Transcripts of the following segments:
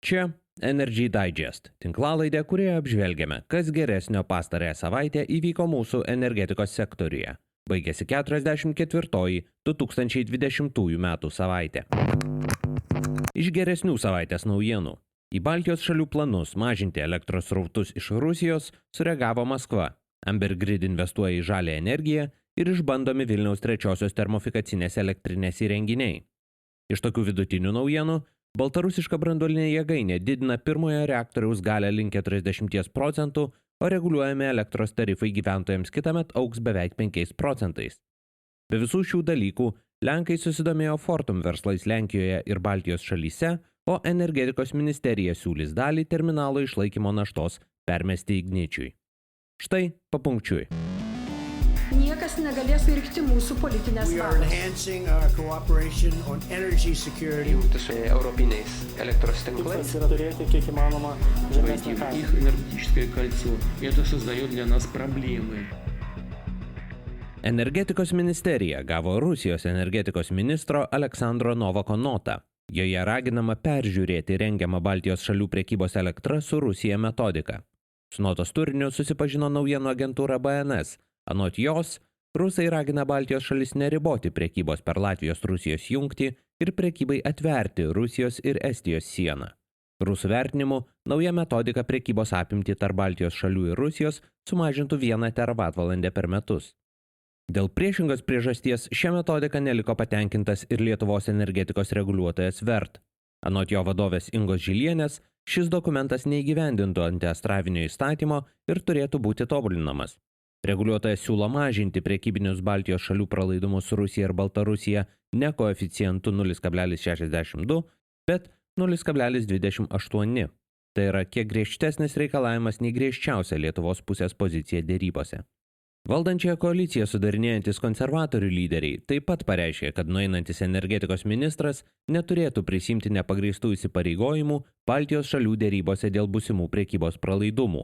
Čia Energy Digest – tinklalaidė, kurioje apžvelgiame, kas geresnio pastarąją savaitę įvyko mūsų energetikos sektoriuje. Baigėsi 44-oji 2020 metų savaitė. Iš geresnių savaitės naujienų. Į Baltijos šalių planus mažinti elektros srautus iš Rusijos sureagavo Maskva. Amber Grid investuoja į žalią energiją ir išbandomi Vilniaus 3-osios termofikacinės elektrinės įrenginiai. Iš tokių vidutinių naujienų baltarusiška branduolinė jėgainė didina pirmojo reaktoriaus galią link 40%, o reguliuojami elektros tarifai gyventojams kitąmet augs beveik 5%. Be visų šių dalykų, Lenkai susidomėjo Fortum verslais Lenkijoje ir Baltijos šalyse, o energetikos ministerija siūlys dalį terminalo išlaikymo naštos permesti Igničiui. Štai papunkčiui. Niekas negalės pirkti mūsų politinės valios. Jungti su europiniais elektros tinklais. Yra turėti kiek įmanoma žemesnę kainą. Их энергетическое кольцо. Это создает для нас проблемы. Energetikos ministerija gavo Rusijos energetikos ministro Aleksandro Novako notą. Joje raginama peržiūrėti rengiamą Baltijos šalių prekybos elektra su Rusija metodiką. Su notos turiniu susipažino naujienų agentūra BNS. Anot jos, rusai ragina Baltijos šalis neriboti prekybos per Latvijos-Rusijos jungtį ir prekybai atverti Rusijos ir Estijos sieną. Rusų vertinimu, nauja metodika prekybos apimtį tarp Baltijos šalių ir Rusijos sumažintų 1 teravatvalandę per metus. Dėl priešingos priežasties šią metodiką neliko patenkintas ir Lietuvos energetikos reguliuotojas VERT. Anot jo vadovės Ingos Žilienės, šis dokumentas neįgyvendintų antiastravinio įstatymo ir turėtų būti tobulinamas. Reguliuotojas siūlo mažinti prekybinius Baltijos šalių pralaidumus su Rusija ir Baltarusija ne koeficientu 0,62, bet 0,28. Tai yra kiek griežtesnis reikalavimas nei griežčiausia Lietuvos pusės pozicija dėrybose. Valdančiąją koaliciją sudarinėjantis konservatorių lyderiai taip pat pareiškė, kad nueinantis energetikos ministras neturėtų prisimti nepagrįstų įsipareigojimų Baltijos šalių dėrybose dėl būsimų prekybos pralaidumų.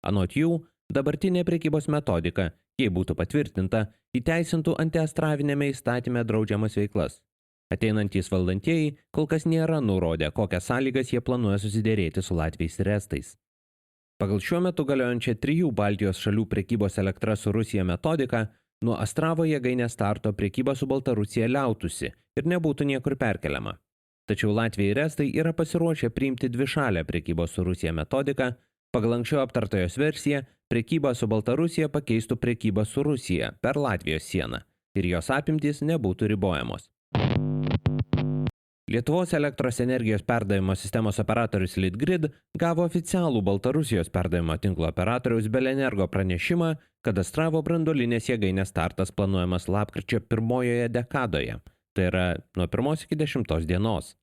Anot jų, dabartinė prekybos metodika, jei būtų patvirtinta, įteisintų antiastravinėme įstatyme draudžiamas veiklas. Ateinantys valdantieji kol kas nėra nurodę, kokias sąlygas jie planuoja susidėrėti su latviais ir estais. Pagal šiuo metu galiojančią 3 Baltijos šalių prekybos elektra su Rusija metodiką, nuo Astravo jėgainės starto prekyba su Baltarusija liautųsi ir nebūtų niekur perkeliama. Tačiau Latvija ir estai yra pasiruošę priimti dvišalę prekybos su Rusija metodiką. Pagal anksčiau aptartojos versiją, prekyba su Baltarusija pakeistų prekybą su Rusija per Latvijos sieną ir jos apimtys nebūtų ribojamos. Lietuvos elektros energijos perdavimo sistemos operatorius Litgrid gavo oficialų Baltarusijos perdavimo tinklo operatoriaus Belenergo pranešimą, kad Astravo branduolinės jėgainės startas planuojamas lapkričio 1 dekadoje, tai yra nuo 1 iki 10 dienos.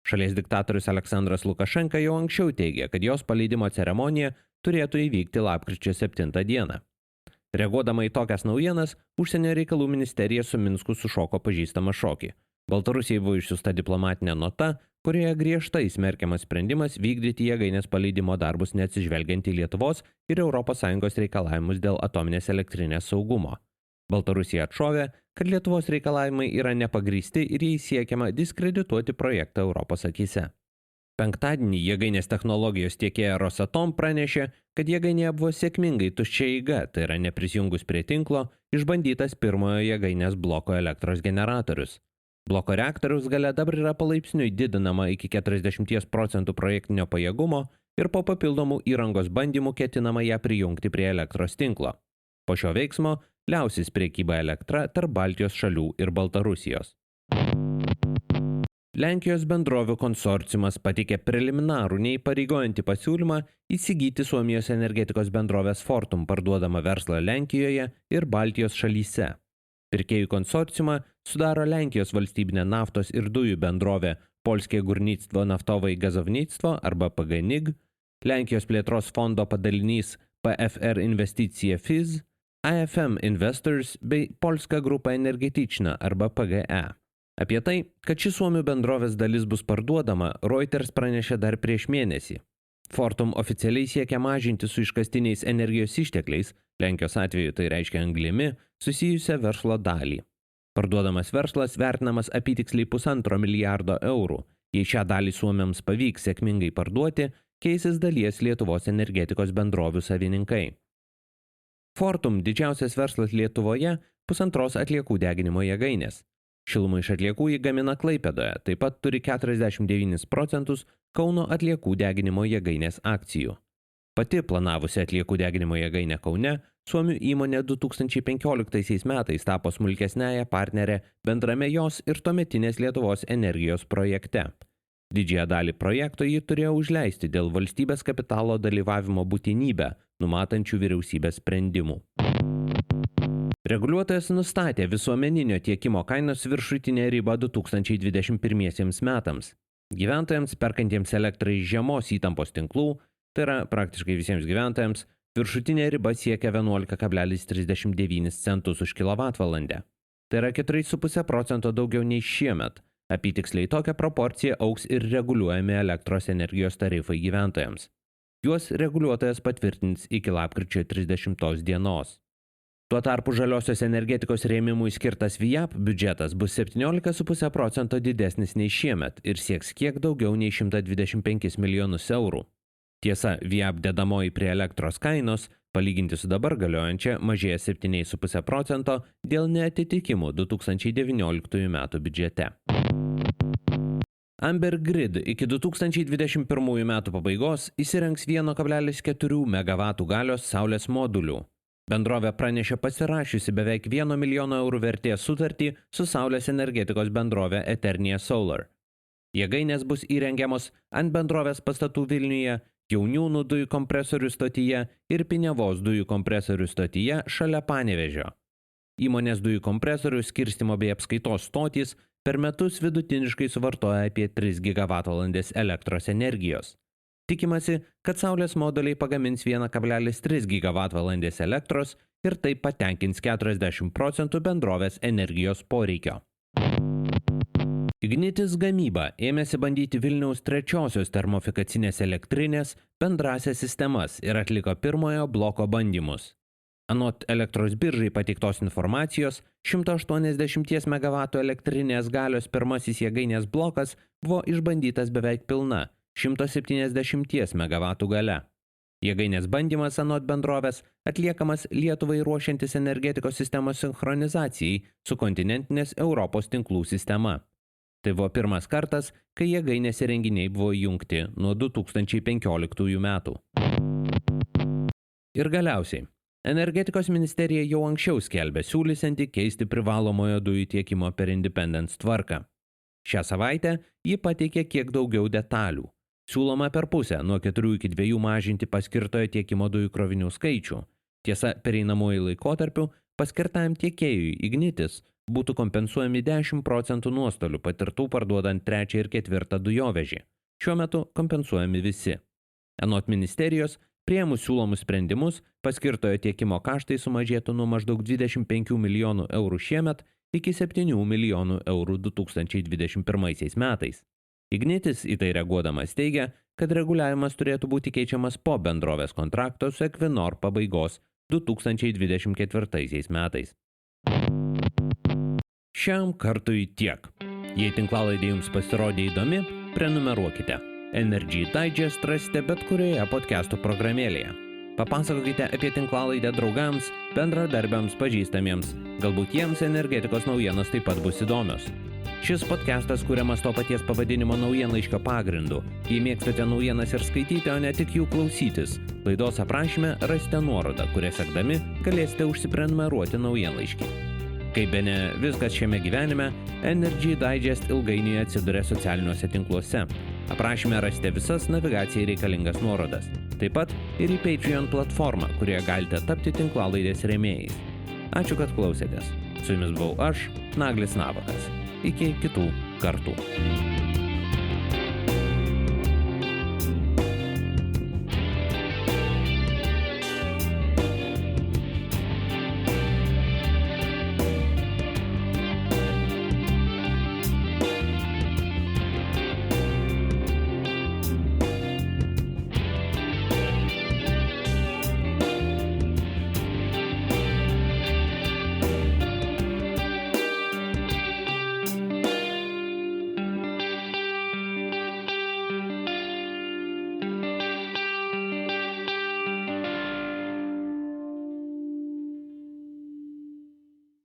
Šalies diktatorius Aleksandras Lukašenka jau anksčiau teigė, kad jos paleidimo ceremonija turėtų įvykti lapkričio 7 dieną. Reaguodama į tokias naujienas, Užsienio reikalų ministerija su Minsku sušoko pažįstamą šokį. Baltarusijai buvo išsiųsta diplomatinė nota, kurioje griežtai smerkiamas sprendimas vykdyti jėgainės paleidimo darbus neatsižvelgiant į Lietuvos ir ES reikalavimus dėl atominės elektrinės saugumo. Baltarusija atšovė, kad Lietuvos reikalavimai yra nepagrįsti ir jais siekiama diskredituoti projektą Europos akyse. Penktadienį jėgainės technologijos tiekėja Rosatom pranešė, kad jėgainėje buvo sėkmingai tuščia eiga, tai yra neprisijungus prie tinklo, išbandytas pirmojo jėgainės bloko elektros generatorius. Bloko reaktoriaus galia dabar yra palaipsniui didinama iki 40% projektinio pajėgumo ir po papildomų įrangos bandymų ketinama ją prijungti prie elektros tinklo. Po šio veiksmo liausis prekyba elektra tarp Baltijos šalių ir Baltarusijos. Lenkijos bendrovių konsorciumas pateikė preliminarų neįpareigojantį pasiūlymą įsigyti Suomijos energetikos bendrovės Fortum parduodamą verslą Lenkijoje ir Baltijos šalyse. Pirkėjų konsorciumą sudaro Lenkijos valstybinė naftos ir dujų bendrovė Polskie Górnictwo Naftowe i Gazownictwo arba PGNiG, Lenkijos plėtros fondo padalinys PFR Investicija FIZ, AFM Investors bei Polska Grupa Energetyczna arba PGE. Apie tai, kad ši suomių bendrovės dalis bus parduodama, Reuters pranešė dar prieš mėnesį. Fortum oficialiai siekia mažinti su iškastiniais energijos ištekliais, Lenkijos atveju tai reiškia anglimi, susijusią verslo dalį. Parduodamas verslas vertinamas apytiksliai 1,5 milijardo eurų. Jei šią dalį suomiams pavyks sėkmingai parduoti, keisis dalies Lietuvos energetikos bendrovių savininkai. Fortum didžiausias verslas Lietuvoje – 1,5 atliekų deginimo jėgainės. Šilumą iš atliekų jį gamina Klaipėdoje, taip pat turi 49% Kauno atliekų deginimo jėgainės akcijų. Pati planavusi atliekų deginimo jėgainę Kaune, suomių įmonė 2015 metais tapo smulkesnėje partnerė bendrame jos ir tuometinės Lietuvos energijos projekte. Didžiąją dalį projekto jį turėjo užleisti dėl valstybės kapitalo dalyvavimo būtinybę, numatančių vyriausybės sprendimų. Reguliuotojas nustatė visuomeninio tiekimo kainos viršutinę ribą 2021 metams. Gyventojams perkantiems elektrą iš žemos įtampos tinklų, tai yra praktiškai visiems gyventojams, viršutinė riba siekia 11,39 centus už kilovatvalandę. Tai yra 4,5% daugiau nei šiemet. Apytiksliai tokia proporcija augs ir reguliuojami elektros energijos tarifai gyventojams. Juos reguliuotojas patvirtins iki lapkričio 30 dienos. Tuo tarpu žaliosios energetikos rėmimui skirtas VIAP biudžetas bus 17,5% didesnis nei šiemet ir sieks kiek daugiau nei 125 milijonus eurų. Tiesa, VIAP dedamoji prie elektros kainos, palyginti su dabar galiojančia, mažėja 7,5% dėl neatitikimų 2019 metų biudžete. Amber Grid iki 2021 metų pabaigos įsirengs 1,4 MW galios saulės modulių. Bendrovė pranešė pasirašiusi beveik 1 milijono eurų vertės sutartį su saulės energetikos bendrovė Eternia Solar. Jėgainės bus įrengiamos ant bendrovės pastatų Vilniuje, Jauniūnų dujų kompresorių stotyje ir Piniavos dujų kompresorių stotyje šalia Panevėžio. Įmonės dujų kompresorių skirstymo bei apskaitos stotys per metus vidutiniškai suvartoja apie 3 GWh elektros energijos. Tikimasi, kad saulės moduliai pagamins 1,3 GWh elektros ir taip patenkins 40% bendrovės energijos poreikio. Ignitis gamyba ėmėsi bandyti Vilniaus 3-osios termofikacinės elektrinės bendrasias sistemas ir atliko pirmojo bloko bandymus. Anot elektros biržai pateiktos informacijos, 180 MW elektrinės galios pirmasis jėgainės blokas buvo išbandytas beveik pilna, 170 MW gale. Jėgainės bandymas anot bendrovės atliekamas Lietuvai ruošiantis energetikos sistemos sinchronizacijai su kontinentinės Europos tinklų sistema. Tai buvo pirmas kartas, kai jėgainės įrenginiai buvo jungti nuo 2015 metų. Ir galiausiai, energetikos ministerija jau anksčiau skelbė siūlysianti keisti privalomojo dujų tiekimo per Independence tvarką. Šią savaitę ji pateikė kiek daugiau detalių. Siūloma per pusę nuo 4 iki 2 mažinti paskirtojo tiekimo dujų krovinių skaičių. Tiesa, pereinamuoju laikotarpiu paskirtajam tiekėjui Ignitis būtų kompensuojami 10% nuostolių patirtų parduodant 3 ir 4 dujovežį. Šiuo metu kompensuojami visi. Anot ministerijos, priėmus siūlomus sprendimus, paskirtojo tiekimo kaštai sumažėtų nuo maždaug 25 milijonų eurų šiemet iki 7 milijonų eurų 2021 metais. Ignitis į tai reaguodamas teigia, kad reguliavimas turėtų būti keičiamas po bendrovės kontrakto su Equinor pabaigos 2024 metais. Šiam kartui tiek. Jei tinklalaidė jums pasirodė įdomi, prenumeruokite. Energy Digest rasite bet kurioje podcastų programėlėje. Papasakokite apie tinklalaidę draugams, bendradarbiams, pažįstamiems. Galbūt jiems energetikos naujienos taip pat bus įdomios. Šis podcastas kuriamas to paties pavadinimo naujienlaiškio pagrindu. Jei mėgstate naujienas ir skaityti, o ne tik jų klausytis, laidos aprašyme rasite nuorodą, kurią sekdami galėsite užsiprenumeruoti naujienlaiškį. Kaip bene viskas šiame gyvenime, Energy Digest ilgainiui atsiduria socialiniuose tinkluose. Aprašyme rasite visas navigacijai reikalingas nuorodas. Taip pat ir į Patreon platformą, kurioje galite tapti tinklalaidės rėmėjais. Ačiū, kad klausėtės. Su jumis buvau aš, Naglis Navakas. Iki kitų kartų.